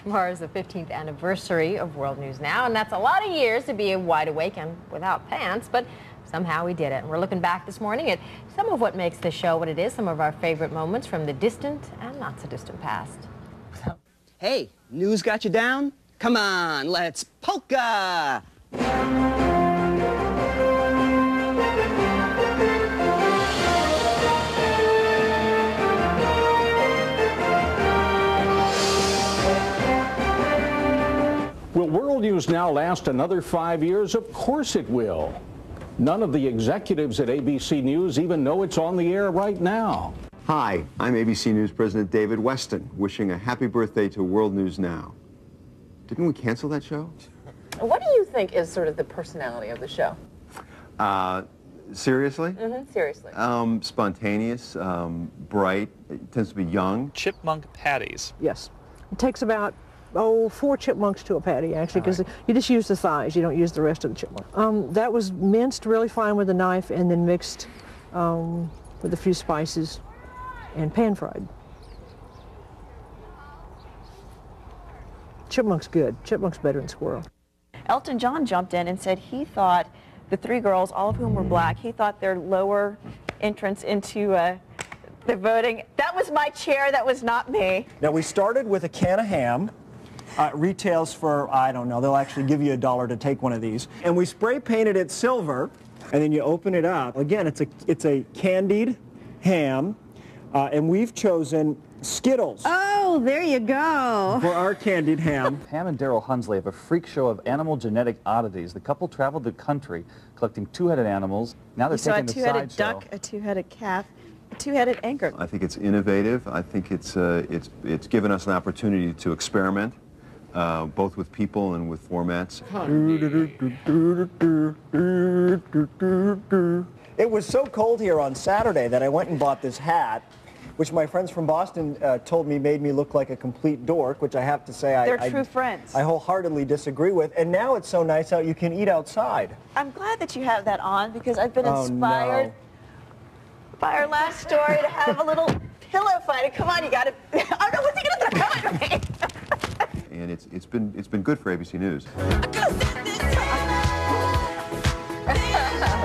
Tomorrow is the 15th anniversary of World News Now, and that's a lot of years to be wide awake and without pants, but somehow we did it. And we're looking back this morning at some of what makes this show what it is, some of our favorite moments from the distant and not so distant past. Hey, news got you down? Come on, let's polka! Will World News Now last another 5 years? Of course it will. None of the executives at ABC News even know it's on the air right now. Hi, I'm ABC News President David Weston, wishing a happy birthday to World News Now. Didn't we cancel that show? What do you think is sort of the personality of the show? Seriously? Mm-hmm, seriously. Spontaneous, bright, it tends to be young. Chipmunk patties. Yes. It takes about 4 chipmunks to a patty, actually, because you just use the thighs. You don't use the rest of the chipmunk. That was minced really fine with a knife and then mixed with a few spices and pan-fried. Chipmunk's good. Chipmunk's better than squirrel. Elton John jumped in and said he thought the 3 girls, all of whom were black, he thought their lower entrance into the voting. That was my chair. That was not me. Now, we started with a can of ham. Retails for, I don't know, they'll actually give you $1 to take one of these. And we spray painted it silver, and then you open it up. Again, it's a candied ham, and we've chosen Skittles. Oh, there you go. For our candied ham. Pam and Daryl Hunsley have a freak show of animal genetic oddities. The couple traveled the country collecting 2-headed animals. Now they're taking the sideshow. A 2-headed duck, a 2-headed calf, a 2-headed anchor. I think it's innovative. I think it's given us an opportunity to experiment, both with people and with formats. It was so cold here on Saturday that I went and bought this hat, which my friends from Boston told me made me look like a complete dork, which I have to say They're true friends. I wholeheartely disagree with. And now it's so nice out you can eat outside. I'm glad that you have that on because I've been inspired by our last story to have a little pillow fight. Come on, you got to. Oh no, what's he gonna throw at me? And it's been good for ABC News.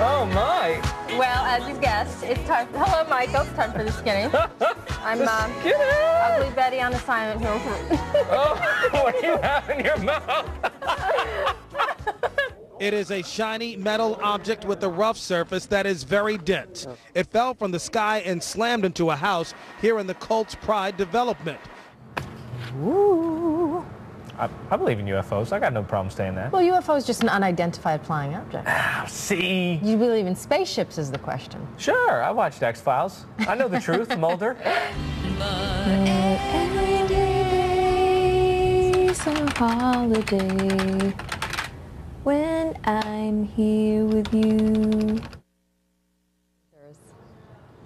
Oh my! Well, as you guessed, it's time. Hello, Michael. It's time for the skinny. I'm Ugly Betty on assignment here. Oh, what do you have in your mouth? It is a shiny metal object with a rough surface that is very dense. It fell from the sky and slammed into a house here in the Colts Pride development. Ooh. I believe in UFOs. I got no problem saying that. Well, UFO is just an unidentified flying object. See? You believe in spaceships is the question. Sure, I watched X-Files. I know the truth, Mulder. Every day's a holiday when I'm here with you.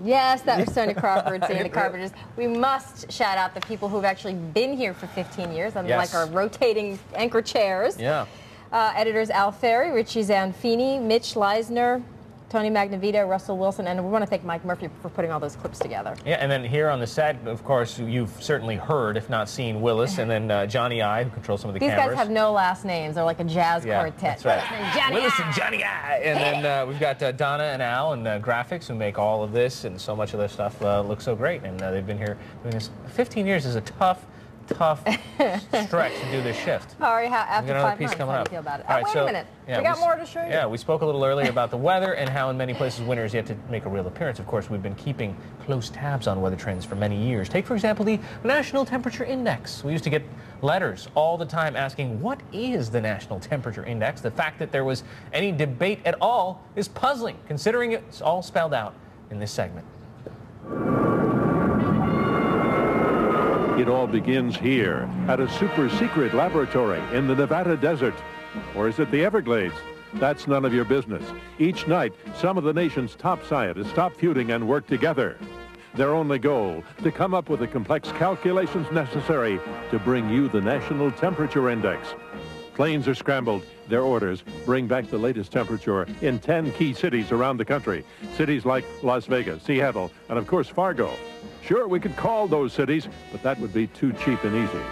Yes, that was Sonia Crawford saying the Carpenters. We must shout out the people who've actually been here for 15 years, unlike our rotating anchor chairs. Yeah. Editors Al Ferry, Richie Zanfini, Mitch Leisner, Tony Magnavito, Russell Wilson, and we want to thank Mike Murphy for putting all those clips together. Yeah, and then here on the set, of course, you've certainly heard, if not seen, Willis, and then Johnny I, who controls some of the cameras. These guys have no last names. They're like a jazz quartet. That's right. Johnny Willis I. and Johnny I. And then we've got Donna and Al and graphics who make all of this, and so much of their stuff looks so great. And they've been here doing this. 15 years is a tough stretch to do this shift. Sorry, after 5 piece months, coming how do up. you feel about it? All Oh, right, wait a minute. Yeah, we got more to show you. Yeah, we spoke a little earlier about the weather and how in many places winter is yet to make a real appearance. Of course, we've been keeping close tabs on weather trends for many years. Take, for example, the National Temperature Index. We used to get letters all the time asking, what is the National Temperature Index? The fact that there was any debate at all is puzzling, considering it's all spelled out in this segment. It all begins here at a super secret laboratory in the Nevada desert. Or is it the Everglades? That's none of your business. Each night, some of the nation's top scientists stop feuding and work together. Their only goal, to come up with the complex calculations necessary to bring you the National Temperature Index. Planes are scrambled. Their orders bring back the latest temperature in 10 key cities around the country. Cities like Las Vegas, Seattle, and of course Fargo. Sure, we could call those cities, but that would be too cheap and easy.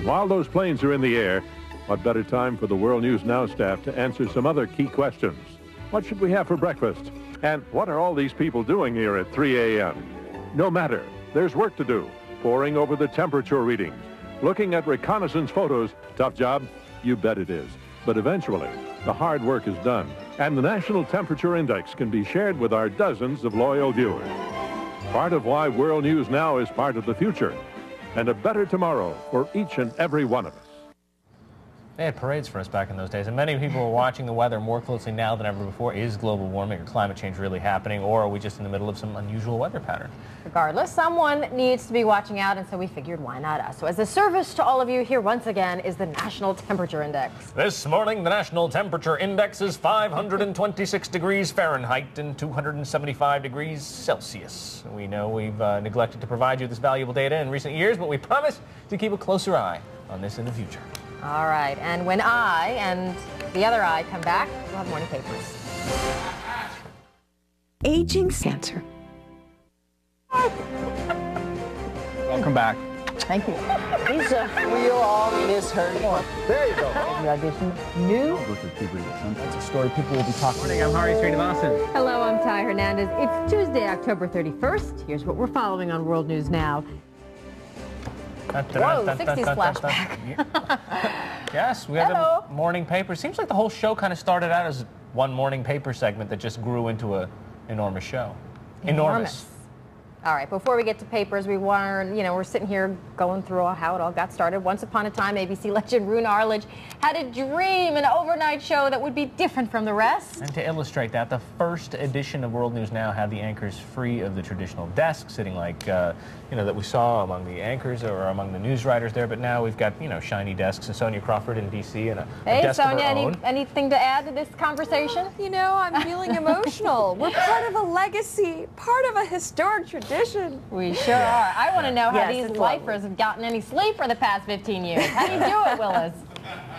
while those planes are in the air, what better time for the World News Now staff to answer some other key questions? What should we have for breakfast? And what are all these people doing here at 3 a.m.? No matter, there's work to do. Poring over the temperature readings, looking at reconnaissance photos. Tough job? You bet it is. But eventually, the hard work is done, and the National Temperature Index can be shared with our dozens of loyal viewers. Part of why World News Now is part of the future, and a better tomorrow for each and every one of us. They had parades for us back in those days, and many people are watching the weather more closely now than ever before. Is global warming or climate change really happening, or are we just in the middle of some unusual weather pattern? Regardless, someone needs to be watching out, and so we figured, why not us? So as a service to all of you, here once again is the National Temperature Index. This morning, the National Temperature Index is 526 degrees Fahrenheit and 275 degrees Celsius. We know we've neglected to provide you this valuable data in recent years, but we promise to keep a closer eye on this in the future. All right, and when I and the other eye come back, we'll have morning papers. Aging cancer. Welcome back. Thank you. Lisa, we all miss her. There you go. The audition. New. That's a story people will be talking about. Morning, I'm Hari Srinivasan. Hello, I'm Ty Hernandez. It's Tuesday, October 31st. Here's what we're following on World News Now. Whoa, 60s flashback. Yes, we have the morning paper. Seems like the whole show kind of started out as one morning paper segment that just grew into an enormous show. Enormous. All right, before we get to papers, we're sitting here going through how it all got started. Once upon a time, ABC legend Roone Arledge had a dream, an overnight show that would be different from the rest. And to illustrate that, the first edition of World News Now had the anchors free of the traditional desk, sitting like, that we saw among the anchors or among the news writers there. But now we've got, shiny desks, and Sonia Crawford in D.C. and a desk Sonia, of her own. anything to add to this conversation? I'm feeling emotional. We're part of a legacy, part of a historic tradition. We sure are. I want to know how these lifers have gotten any sleep for the past 15 years. How do you do it, Willis?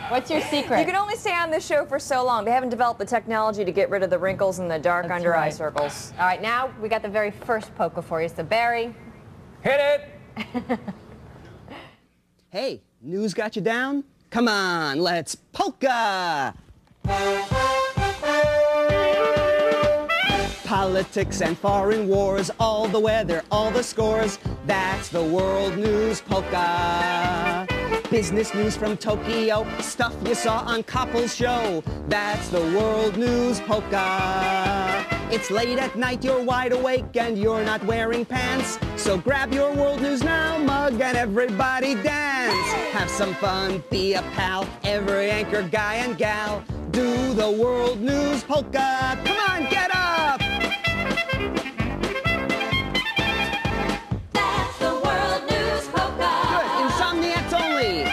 What's your secret? You can only stay on this show for so long. They haven't developed the technology to get rid of the wrinkles and the dark under eye circles. All right, now we got the very first polka for you. So, Barry. Hit it! Hey, news got you down? Come on, let's polka! Politics and foreign wars, all the weather, all the scores, that's the World News Polka. Business news from Tokyo, stuff you saw on Koppel's show, that's the World News Polka. It's late at night, you're wide awake, and you're not wearing pants, so grab your World News Now mug and everybody dance. Have some fun, be a pal, every anchor guy and gal, do the World News Polka. Come on, get up! That's the World News Polka. Good, insomniacs only.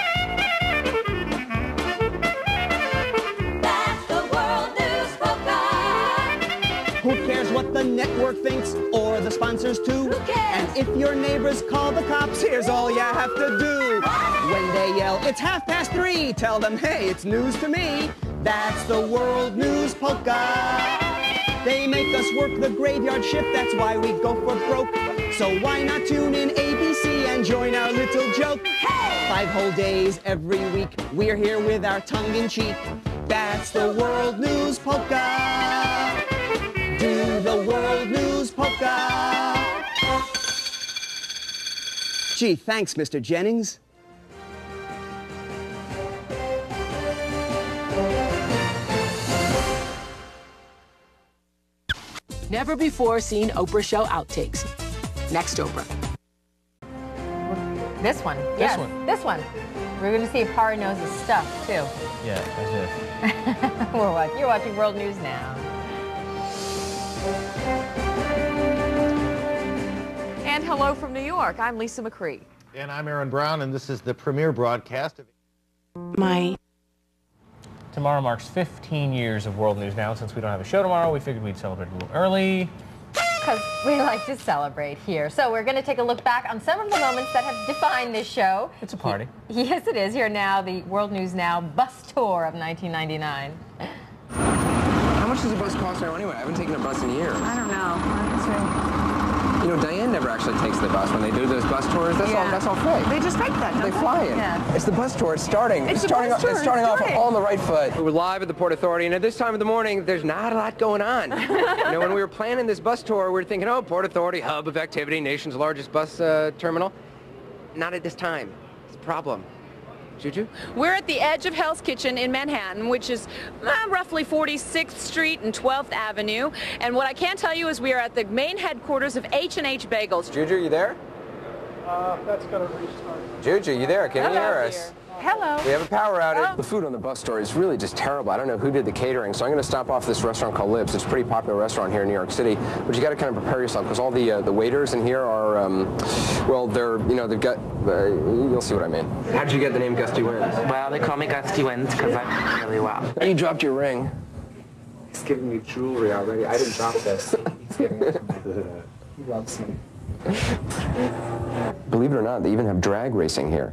That's the World News Polka. Who cares what the network thinks or the sponsors too? Who cares? And if your neighbors call the cops, here's all you have to do. When they yell, it's 3:30, tell them, hey, it's news to me. That's the World News Polka. They make us work the graveyard shift, that's why we go for broke. So why not tune in ABC and join our little joke? Hey! 5 whole days every week, we're here with our tongue in cheek. That's the World News Polka. Do the World News Polka. Gee, thanks, Mr. Jennings. Never before seen Oprah show outtakes. Next Oprah. This one. This Yes, one. This one. We're going to see if Hari knows his stuff, too. Yeah, as if. You're watching World News Now. And hello from New York. I'm Lisa McCree. And I'm Aaron Brown, and this is the premiere broadcast of Tomorrow marks 15 years of World News Now. Since we don't have a show tomorrow, we figured we'd celebrate a little early. Because we like to celebrate here. So we're going to take a look back on some of the moments that have defined this show. It's a party. Yes, it is. Here now, the World News Now bus tour of 1999. How much does a bus cost now anyway? I haven't taken a bus in years. I don't know. You know, Diane never actually takes the bus when they do those bus tours. That's all fake. They just fake that, don't They fly in. Yeah. It's the bus tour. It's starting. It's starting off on the right foot. We're live at the Port Authority, and at this time of the morning, there's not a lot going on. You know, when we were planning this bus tour, we were thinking, oh, Port Authority, hub of activity, nation's largest bus terminal. Not at this time. It's a problem. Juju? We're at the edge of Hell's Kitchen in Manhattan, which is roughly 46th Street and 12th Avenue. And what I can tell you is we are at the main headquarters of H&H Bagels. Juju, you there? That's going to restart. Juju, you there? Can you hear us? Hello. We have a power outage. The food on the bus tour is really just terrible. I don't know who did the catering, so I'm going to stop off this restaurant called Lips. It's a pretty popular restaurant here in New York City, but you got to kind of prepare yourself because all the waiters in here are, well, they're, you know, they've got, you'll see what I mean. How'd you get the name Gusty Wins? Well, they call me Gusty Wins because I'm really well. You dropped your ring. He's giving me jewelry already. I didn't drop this. He's giving it to me. He loves me. Believe it or not, they even have drag racing here.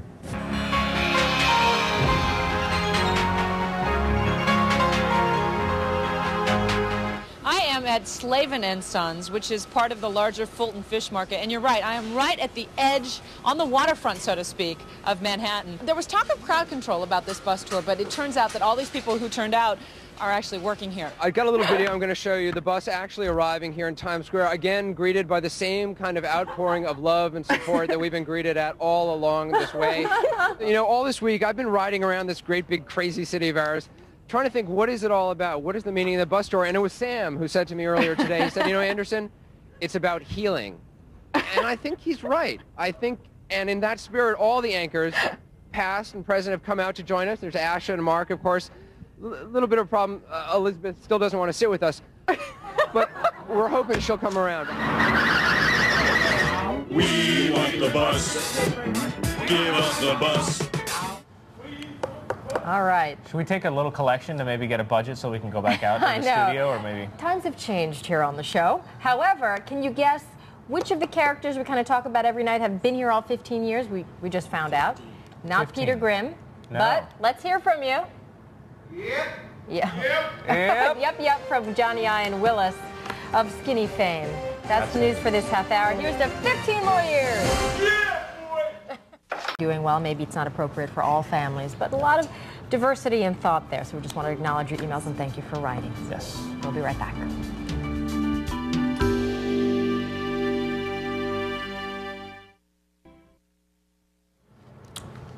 I am at Slavin & Sons, which is part of the larger Fulton Fish Market. And you're right, I am right at the edge, on the waterfront, so to speak, of Manhattan. There was talk of crowd control about this bus tour, but it turns out that all these people who turned out are actually working here. I've got a little video I'm going to show you. The bus actually arriving here in Times Square, again greeted by the same kind of outpouring of love and support that we've been greeted at all along this way. You know, all this week I've been riding around this great big crazy city of ours, trying to think, what is it all about? What is the meaning of the bus tour? And it was Sam who said to me earlier today, he said, you know, Anderson, it's about healing. And I think he's right. I think, and in that spirit, all the anchors, past and present, have come out to join us. There's Asha and Mark, of course. A little bit of a problem. Elizabeth still doesn't want to sit with us, but we're hoping she'll come around. We want the bus. Give us the bus. All right. Should we take a little collection to maybe get a budget so we can go back out I in the know. studio, or maybe? Times have changed here on the show. However, can you guess which of the characters we kind of talk about every night have been here all 15 years? We just found out. Not 15. Peter Grimm, No. but let's hear from you. Yep. Yeah. Yep. Yep, from Johnny Ian Willis of Skinny fame. That's the news for this half hour. Here's to 15 more years. Doing well, maybe it's not appropriate for all families, but a lot of diversity and thought there. So we just want to acknowledge your emails and thank you for writing. Yes. We'll be right back.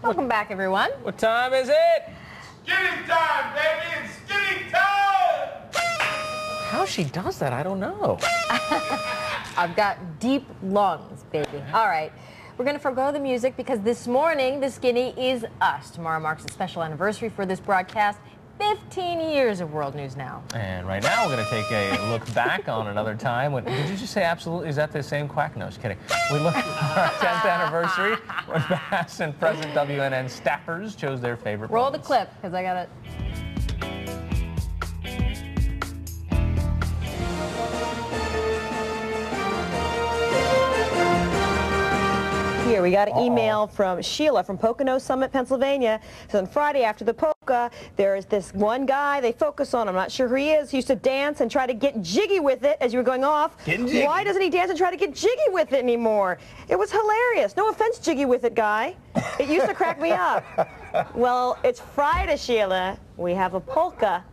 Welcome back, everyone. What time is it? Skinny time, baby! It's skinny time! How she does that, I don't know. I've got deep lungs, baby. All right. We're going to forgo the music because this morning, the Skinny is us. Tomorrow marks a special anniversary for this broadcast. 15 years of World News Now. And right now, we're going to take a look back on another time. When, did you just say absolutely? Is that the same quack? No, just kidding. We look at our 10th anniversary when past and present WNN staffers chose their favorite Roll moments. the clip, because I got it. Here, we got an email from Sheila from Pocono Summit, Pennsylvania. So on Friday after the polka, there is this one guy they focus on. I'm not sure who he is. He used to dance and try to get jiggy with it as you were going off. Why doesn't he dance and try to get jiggy with it anymore? It was hilarious. No offense, jiggy with it guy. It used to crack me up. Well, it's Friday, Sheila. We have a polka.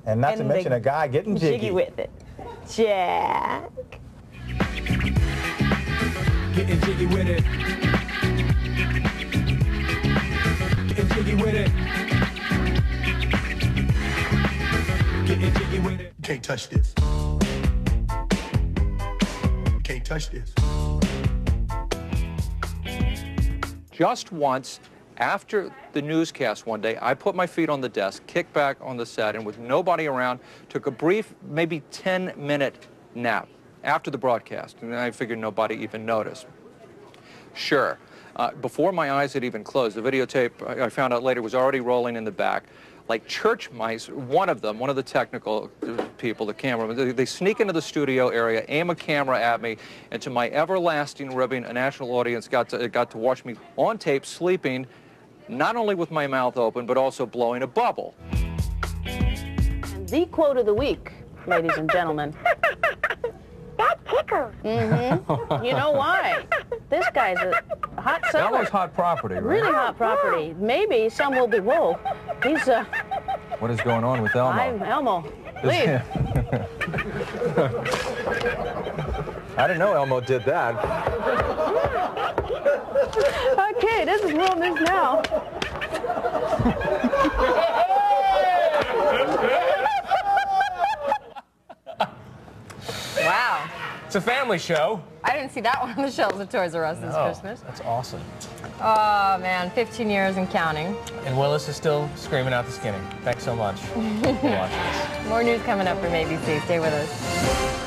And not to mention a guy getting jiggy with it. Jack. Getting jiggy with it. Getting jiggy with it. Getting jiggy with it. You can't touch this. You can't touch this. Just once, after the newscast one day, I put my feet on the desk, kicked back on the set, and with nobody around, took a brief, maybe 10-minute nap after the broadcast, and I figured nobody even noticed. Sure, before my eyes had even closed, the videotape, I found out later, was already rolling in the back. Like church mice, one of the technical people, the cameraman, they sneak into the studio area, aim a camera at me, and to my everlasting ribbing, a national audience got to watch me on tape sleeping, not only with my mouth open, but also blowing a bubble. And the quote of the week, ladies and gentlemen. That tickles. You know why? This guy's a hot seller. Elmo's hot property, right? Really hot property. Maybe some will be wool. He's What is going on with Elmo? I'm Elmo. Leave. I didn't know Elmo did that. Okay, this is World News Now. Wow. It's a family show. I didn't see that one on the shelves of Toys R Us this Christmas. That's awesome. Oh, man, 15 years and counting. And Willis is still screaming out the skinny. Thanks so much for watching us. More news coming up from ABC. Stay with us.